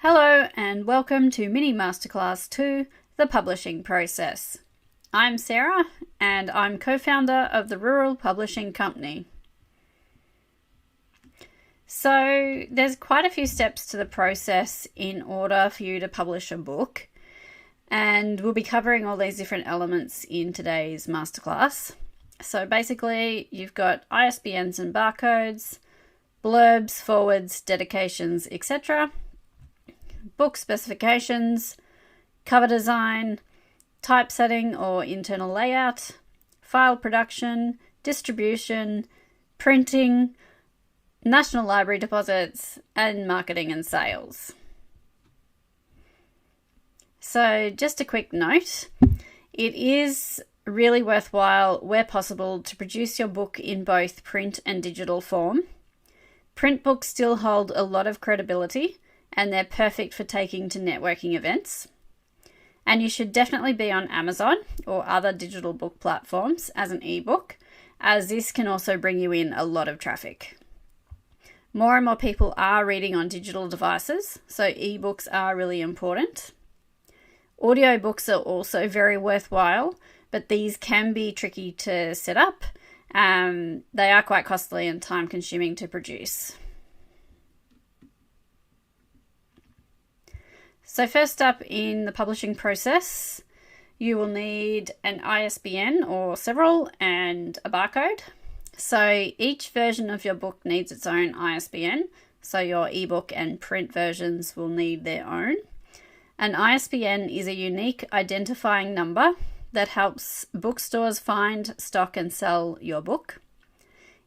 Hello and welcome to Mini Masterclass 2, The Publishing Process. I'm Sarah and I'm co-founder of the Rural Publishing Company. So there's quite a few steps to the process in order for you to publish a book, and we'll be covering all these different elements in today's masterclass. So basically you've got ISBNs and barcodes, blurbs, forwards, dedications, etc., book specifications, cover design, typesetting or internal layout, file production, distribution, printing, National Library deposits, and marketing and sales. So just a quick note, it is really worthwhile, where possible, to produce your book in both print and digital form. Print books still hold a lot of credibility, and they're perfect for taking to networking events. And you should definitely be on Amazon or other digital book platforms as an ebook, as this can also bring you in a lot of traffic. More and more people are reading on digital devices, so ebooks are really important. Audiobooks are also very worthwhile, but these can be tricky to set up. They are quite costly and time consuming to produce. So first up in the publishing process, you will need an ISBN or several and a barcode. So each version of your book needs its own ISBN, so your ebook and print versions will need their own. An ISBN is a unique identifying number that helps bookstores find, stock and sell your book.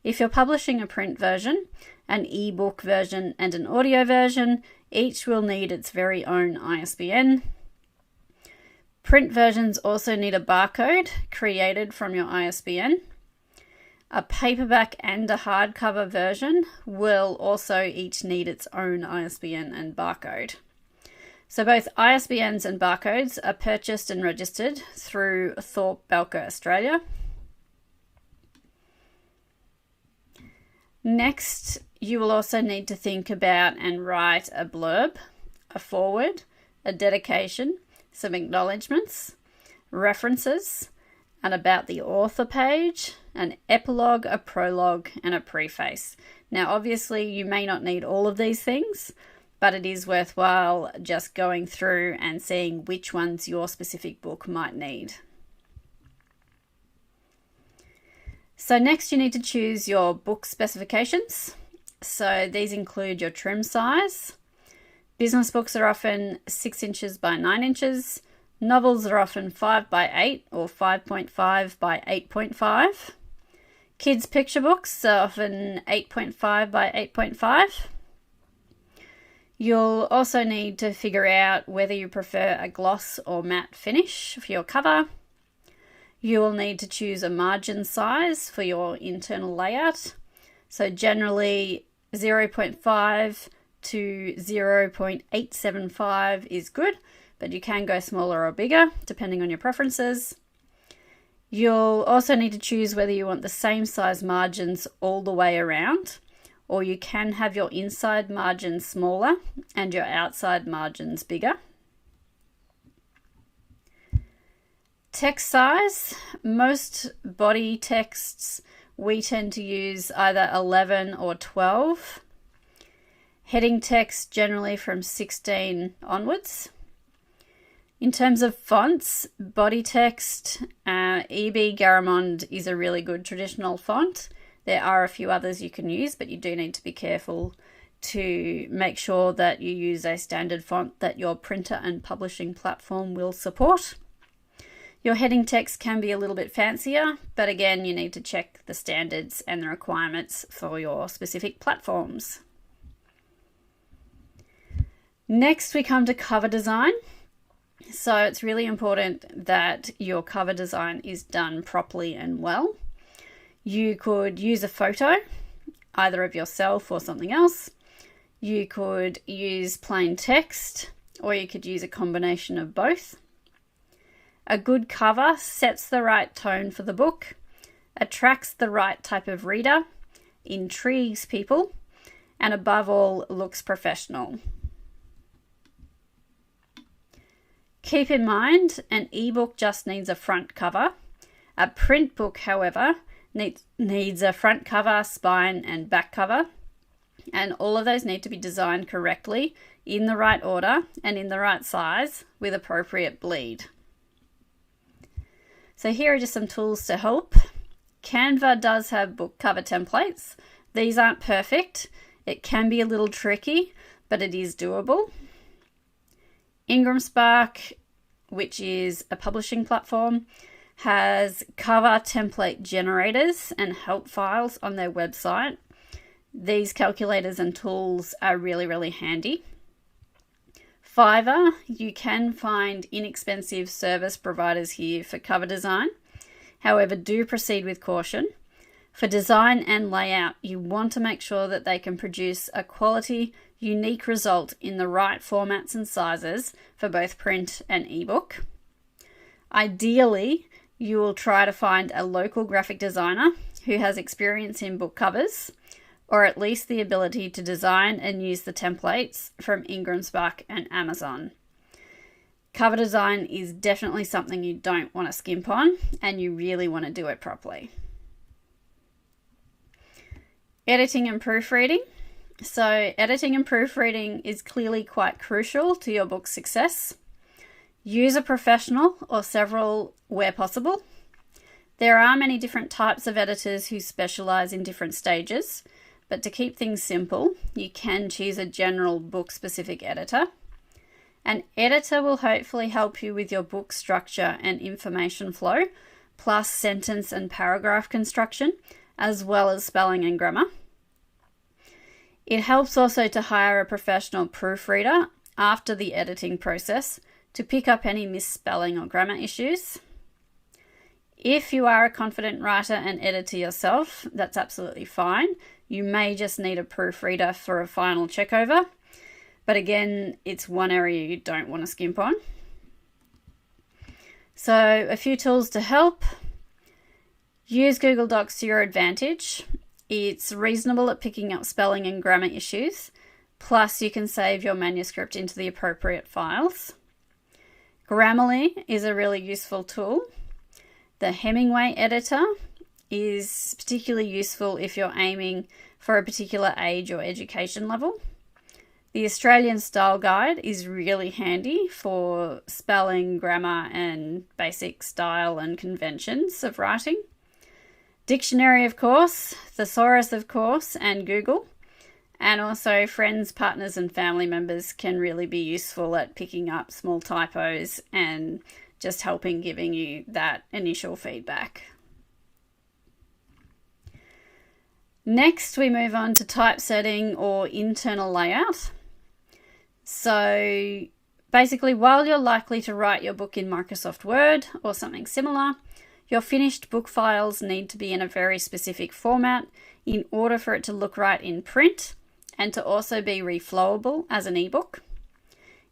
If you're publishing a print version, an ebook version and an audio version, each will need its very own ISBN. Print versions also need a barcode created from your ISBN. A paperback and a hardcover version will also each need its own ISBN and barcode. So both ISBNs and barcodes are purchased and registered through Thorpe Belker Australia. Next, you will also need to think about and write a blurb, a foreword, a dedication, some acknowledgements, references, and about the author page, an epilogue, a prologue, and a preface. Now, obviously, you may not need all of these things, but it is worthwhile just going through and seeing which ones your specific book might need. So next you need to choose your book specifications. So these include your trim size. Business books are often 6 inches by 9 inches. Novels are often 5 by 8 or 5.5 by 8.5. Kids picture books are often 8.5 by 8.5. You'll also need to figure out whether you prefer a gloss or matte finish for your cover. You will need to choose a margin size for your internal layout. So generally 0.5 to 0.875 is good, but you can go smaller or bigger depending on your preferences. You'll also need to choose whether you want the same size margins all the way around, or you can have your inside margins smaller and your outside margins bigger. Text size. Most body texts we tend to use either 11 or 12. Heading text generally from 16 onwards. In terms of fonts, body text, EB Garamond is a really good traditional font. There are a few others you can use, but you do need to be careful to make sure that you use a standard font that your printer and publishing platform will support. Your heading text can be a little bit fancier, but again, you need to check the standards and the requirements for your specific platforms. Next, we come to cover design. So it's really important that your cover design is done properly and well. You could use a photo, either of yourself or something else. You could use plain text, or you could use a combination of both. A good cover sets the right tone for the book, attracts the right type of reader, intrigues people, and above all, looks professional. Keep in mind, an ebook just needs a front cover. A print book, however, needs a front cover, spine, and back cover. And all of those need to be designed correctly, in the right order, and in the right size, with appropriate bleed. So here are just some tools to help. Canva does have book cover templates. These aren't perfect. It can be a little tricky, but it is doable. Ingram Spark, which is a publishing platform, has cover template generators and help files on their website. These calculators and tools are really, really handy. Fiverr, you can find inexpensive service providers here for cover design. However, do proceed with caution. For design and layout, you want to make sure that they can produce a quality, unique result in the right formats and sizes for both print and ebook. Ideally, you will try to find a local graphic designer who has experience in book covers, or at least the ability to design and use the templates from Ingram Spark and Amazon. Cover design is definitely something you don't want to skimp on, and you really want to do it properly. Editing and proofreading. So editing and proofreading is clearly quite crucial to your book's success. Use a professional or several where possible. There are many different types of editors who specialize in different stages, but to keep things simple, you can choose a general book-specific editor. An editor will hopefully help you with your book structure and information flow, plus sentence and paragraph construction, as well as spelling and grammar. It helps also to hire a professional proofreader after the editing process to pick up any misspelling or grammar issues. If you are a confident writer and editor yourself, that's absolutely fine. You may just need a proofreader for a final checkover. But again, it's one area you don't want to skimp on. So a few tools to help. Use Google Docs to your advantage. It's reasonable at picking up spelling and grammar issues. Plus, you can save your manuscript into the appropriate files. Grammarly is a really useful tool. The Hemingway editor is particularly useful if you're aiming for a particular age or education level. The Australian Style Guide is really handy for spelling, grammar, and basic style and conventions of writing. Dictionary, of course, Thesaurus, of course, and Google. And also friends, partners, and family members can really be useful at picking up small typos and just helping giving you that initial feedback. Next, we move on to typesetting or internal layout. So basically, while you're likely to write your book in Microsoft Word or something similar, your finished book files need to be in a very specific format in order for it to look right in print and to also be reflowable as an ebook.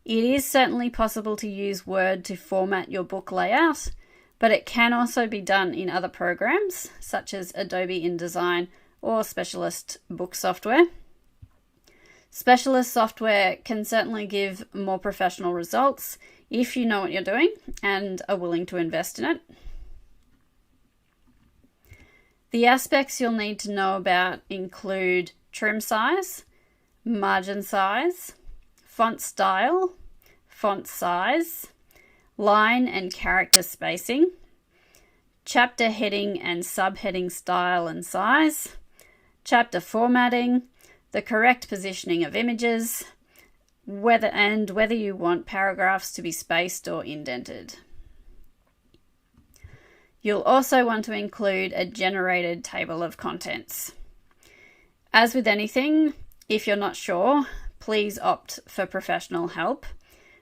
It is certainly possible to use Word to format your book layout, but it can also be done in other programs such as Adobe InDesign or specialist book software. Specialist software can certainly give more professional results if you know what you're doing and are willing to invest in it. The aspects you'll need to know about include trim size, margin size, font style, font size, line and character spacing, chapter heading and subheading style and size, chapter formatting, the correct positioning of images, whether you want paragraphs to be spaced or indented. You'll also want to include a generated table of contents. As with anything, if you're not sure, please opt for professional help.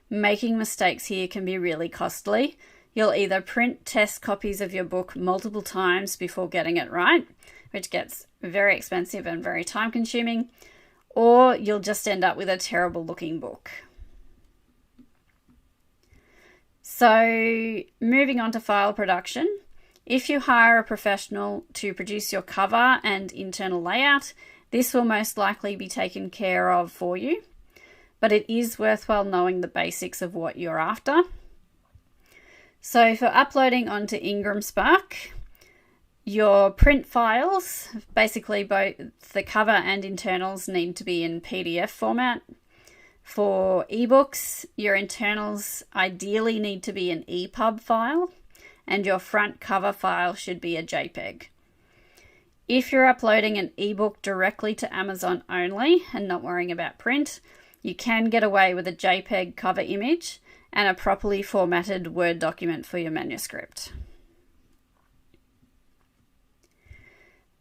Making mistakes here can be really costly. You'll either print test copies of your book multiple times before getting it right, which gets very expensive and very time consuming, or you'll just end up with a terrible looking book. So moving on to file production. If you hire a professional to produce your cover and internal layout, this will most likely be taken care of for you, but it is worthwhile knowing the basics of what you're after. So for uploading onto Ingram Spark, your print files, basically both the cover and internals, need to be in PDF format. For ebooks, your internals ideally need to be an EPUB file, and your front cover file should be a JPEG. If you're uploading an ebook directly to Amazon only and not worrying about print, you can get away with a JPEG cover image and a properly formatted Word document for your manuscript.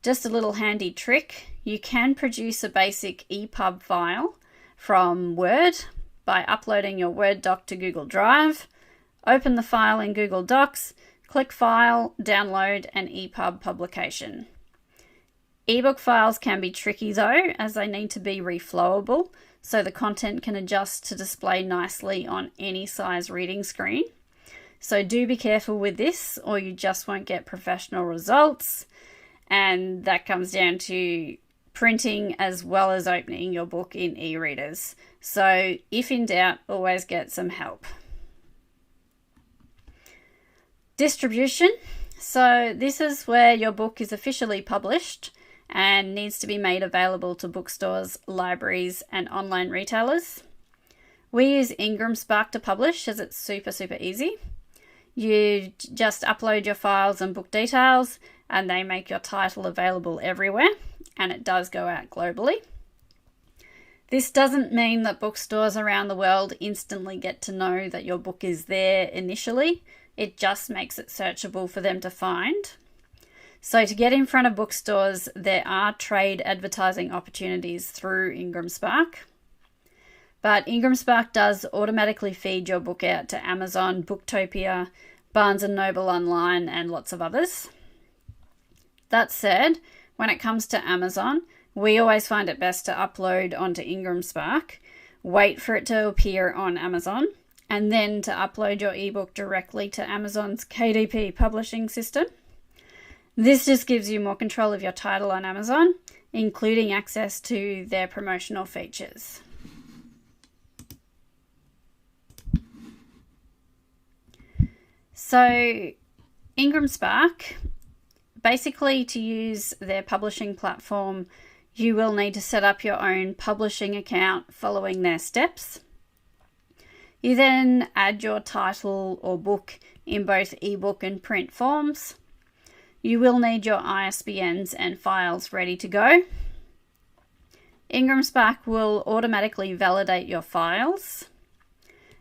Just a little handy trick, you can produce a basic EPUB file from Word by uploading your Word doc to Google Drive, open the file in Google Docs, click File, Download, and EPUB Publication. Ebook files can be tricky though, as they need to be reflowable, so the content can adjust to display nicely on any size reading screen. So do be careful with this, or you just won't get professional results. And that comes down to printing as well as opening your book in e-readers. So if in doubt, always get some help. Distribution. So this is where your book is officially published and needs to be made available to bookstores, libraries, and online retailers. We use Ingram Spark to publish as it's super easy. You just upload your files and book details, and they make your title available everywhere, and it does go out globally. This doesn't mean that bookstores around the world instantly get to know that your book is there initially. It just makes it searchable for them to find. So to get in front of bookstores, there are trade advertising opportunities through Ingram Spark. But Ingram Spark does automatically feed your book out to Amazon, Booktopia, Barnes & Noble Online, and lots of others. That said, when it comes to Amazon, we always find it best to upload onto Ingram Spark, wait for it to appear on Amazon, and then to upload your ebook directly to Amazon's KDP publishing system. This just gives you more control of your title on Amazon, including access to their promotional features. So, Ingram Spark, basically to use their publishing platform, you will need to set up your own publishing account following their steps. You then add your title or book in both ebook and print forms. You will need your ISBNs and files ready to go. Ingram Spark will automatically validate your files,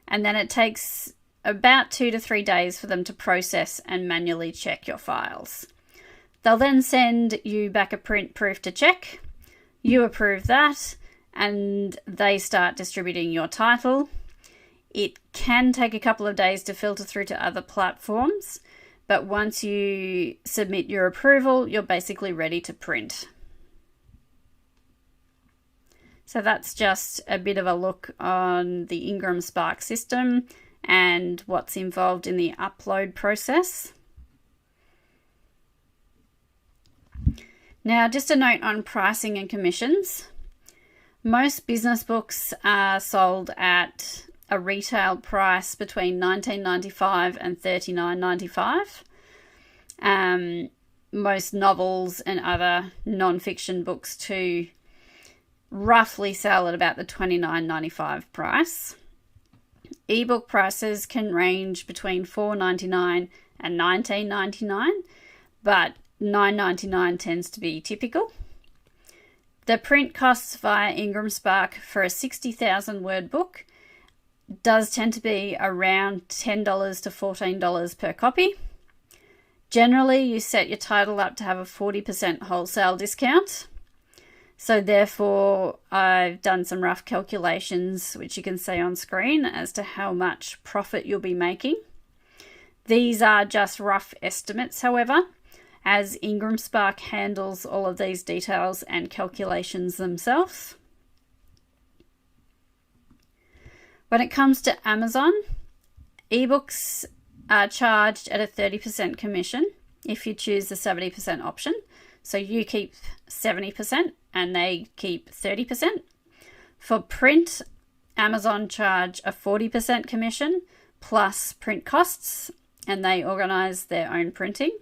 and then it takes about 2 to 3 days for them to process and manually check your files. They'll then send you back a print proof to check. You approve that, and they start distributing your title. It can take a couple of days to filter through to other platforms, but once you submit your approval, you're basically ready to print. So that's just a bit of a look on the Ingram Spark system and what's involved in the upload process. Now, just a note on pricing and commissions. Most business books are sold at a retail price between $19.95 and $39.95. Most novels and other non-fiction books too roughly sell at about the $29.95 price. Ebook prices can range between $4.99 and $19.99, but $9.99 tends to be typical. The print costs via Ingram Spark for a 60,000 word book does tend to be around $10 to $14 per copy. Generally, you set your title up to have a 40% wholesale discount. So therefore, I've done some rough calculations, which you can see on screen, as to how much profit you'll be making. These are just rough estimates, however, as Ingram Spark handles all of these details and calculations themselves. When it comes to Amazon, ebooks are charged at a 30% commission if you choose the 70% option. So you keep 70% and they keep 30%. For print, Amazon charge a 40% commission plus print costs, and they organise their own printing.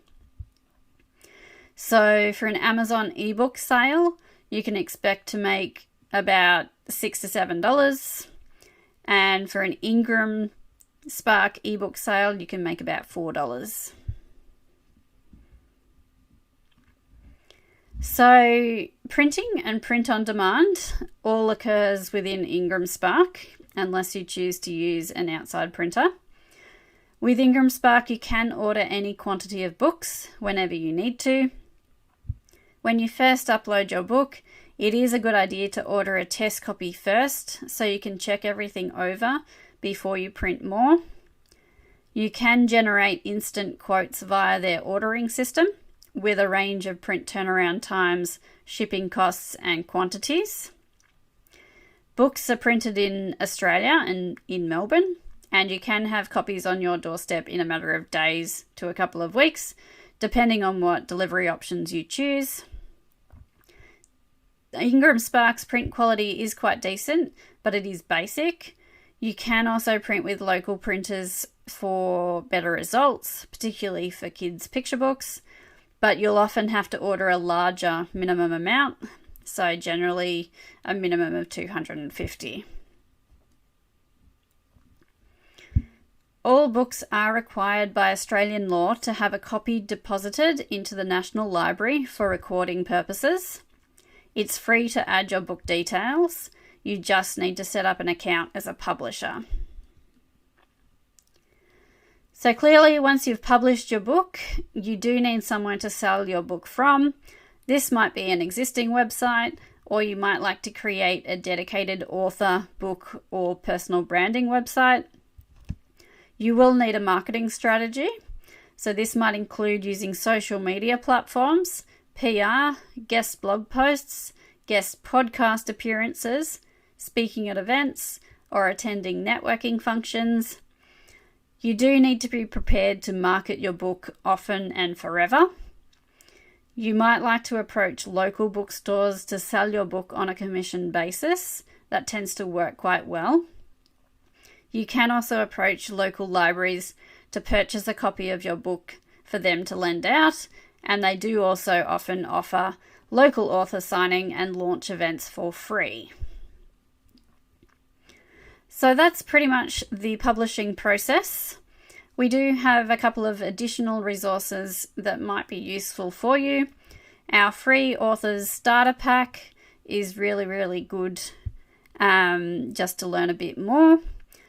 So for an Amazon ebook sale, you can expect to make about $6 to $7. And for an Ingram Spark ebook sale, you can make about $4. So printing and print on demand all occurs within Ingram Spark, unless you choose to use an outside printer. With Ingram Spark, you can order any quantity of books whenever you need to. When you first upload your book, it is a good idea to order a test copy first so you can check everything over before you print more. You can generate instant quotes via their ordering system with a range of print turnaround times, shipping costs, and quantities. Books are printed in Australia and in Melbourne, and you can have copies on your doorstep in a matter of days to a couple of weeks, depending on what delivery options you choose. Ingram Spark's print quality is quite decent, but it is basic. You can also print with local printers for better results, particularly for kids' picture books, but you'll often have to order a larger minimum amount, so generally a minimum of 250. All books are required by Australian law to have a copy deposited into the National Library for recording purposes. It's free to add your book details. You just need to set up an account as a publisher. So clearly, once you've published your book, you do need somewhere to sell your book from. This might be an existing website, or you might like to create a dedicated author, book, or personal branding website. You will need a marketing strategy. So this might include using social media platforms, PR, guest blog posts, guest podcast appearances, speaking at events, or attending networking functions. You do need to be prepared to market your book often and forever. You might like to approach local bookstores to sell your book on a commission basis. That tends to work quite well. You can also approach local libraries to purchase a copy of your book for them to lend out, and they do also often offer local author signing and launch events for free. So that's pretty much the publishing process. We do have a couple of additional resources that might be useful for you. Our free authors starter pack is really good just to learn a bit more.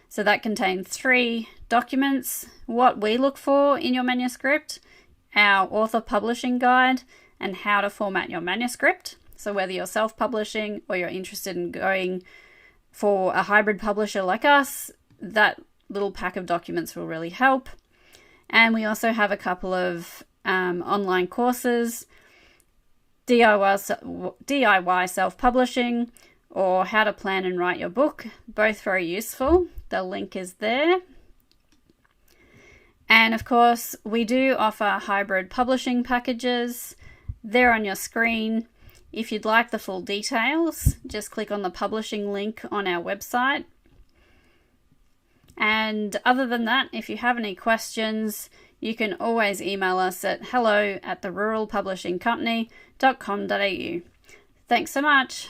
So that contains 3 documents: what we look for in your manuscript, our author publishing guide, and how to format your manuscript. So whether you're self-publishing or you're interested in going for a hybrid publisher like us, that little pack of documents will really help. And we also have a couple of online courses, DIY self-publishing, or how to plan and write your book. Both very useful. The link is there. And of course, we do offer hybrid publishing packages. They're on your screen. If you'd like the full details, just click on the publishing link on our website. And other than that, if you have any questions, you can always email us at hello@theruralpublishingcompany.com.au. Thanks so much.